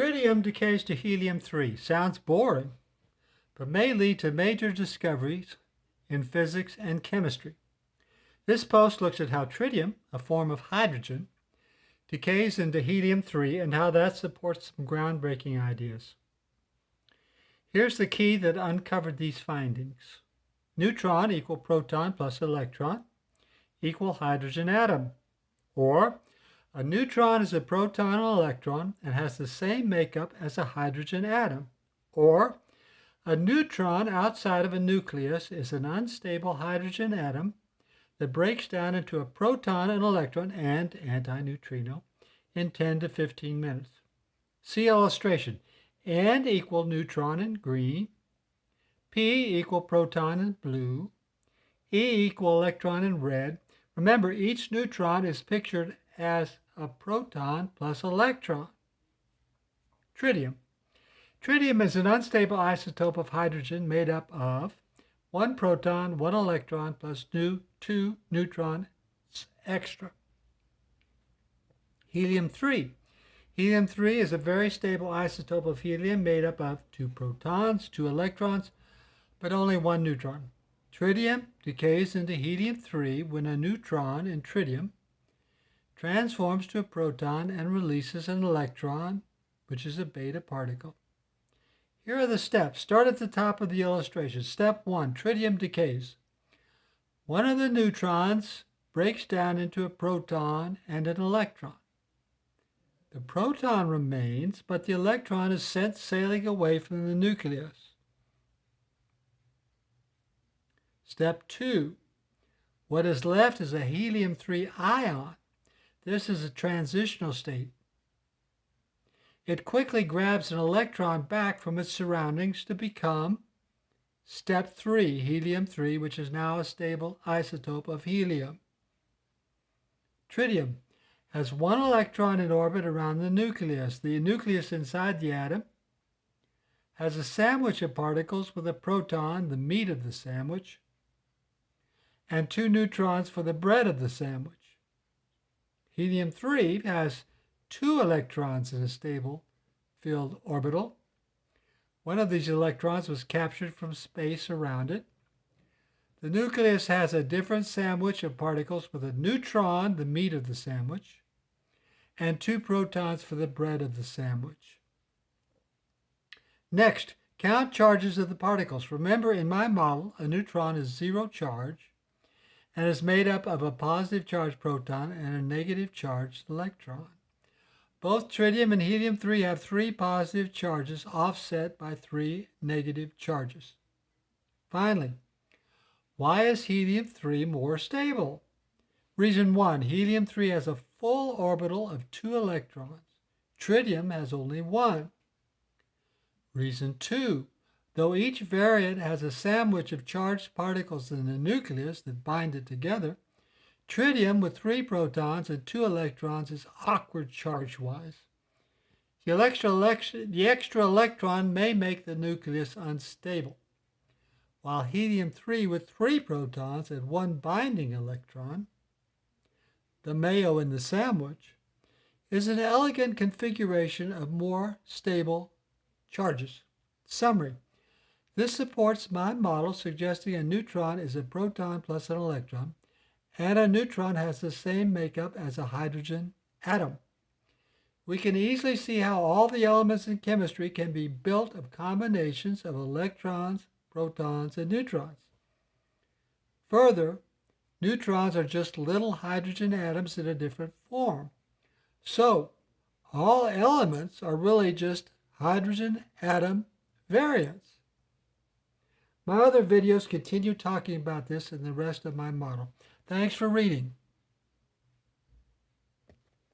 Tritium decays to helium-3. Sounds boring, but may lead to major discoveries in physics and chemistry. This post looks at how tritium, a form of hydrogen, decays into helium-3 and how that supports some groundbreaking ideas. Here's the key that uncovered these findings. Neutron equal proton plus electron equal hydrogen atom. Or, a neutron is a proton and electron and has the same makeup as a hydrogen atom. Or, a neutron outside of a nucleus is an unstable hydrogen atom that breaks down into a proton and electron and antineutrino in 10 to 15 minutes. See illustration. N equal neutron in green, P equal proton in blue, E equal electron in red. Remember, each neutron is pictured as a proton plus electron. Tritium. Tritium is an unstable isotope of hydrogen made up of one proton, one electron, plus two neutrons extra. Helium-3. Helium-3 is a very stable isotope of helium made up of two protons, two electrons, but only one neutron. Tritium decays into helium-3 when a neutron in tritium transforms to a proton and releases an electron, which is a beta particle. Here are the steps. Start at the top of the illustration. Step 1, tritium decays. One of the neutrons breaks down into a proton and an electron. The proton remains, but the electron is sent sailing away from the nucleus. Step 2, what is left is a helium-3 ion. This is a transitional state. It quickly grabs an electron back from its surroundings to become step 3, helium-3, which is now a stable isotope of helium. Tritium has one electron in orbit around the nucleus. The nucleus inside the atom has a sandwich of particles with a proton, the meat of the sandwich, and two neutrons for the bread of the sandwich. Helium-3 has two electrons in a stable filled orbital. One of these electrons was captured from space around it. The nucleus has a different sandwich of particles with a neutron, the meat of the sandwich, and two protons for the bread of the sandwich. Next, count charges of the particles. Remember, in my model, a neutron is zero charge and is made up of a positive charged proton and a negative charged electron. Both tritium and helium-3 have 3 positive charges offset by 3 negative charges. Finally, why is helium-3 more stable? Reason 1, helium-3 has a full orbital of 2 electrons. Tritium has only 1. Reason 2, though each variant has a sandwich of charged particles in the nucleus that bind it together, tritium with 3 protons and 2 electrons is awkward charge-wise. The extra electron may make the nucleus unstable, while helium-3 with 3 protons and 1 binding electron, the mayo in the sandwich, is an elegant configuration of more stable charges. Summary. This supports my model suggesting a neutron is a proton plus an electron, and a neutron has the same makeup as a hydrogen atom. We can easily see how all the elements in chemistry can be built of combinations of electrons, protons, and neutrons. Further, neutrons are just little hydrogen atoms in a different form. So, all elements are really just hydrogen atom variants. My other videos continue talking about this in the rest of my model. Thanks for reading.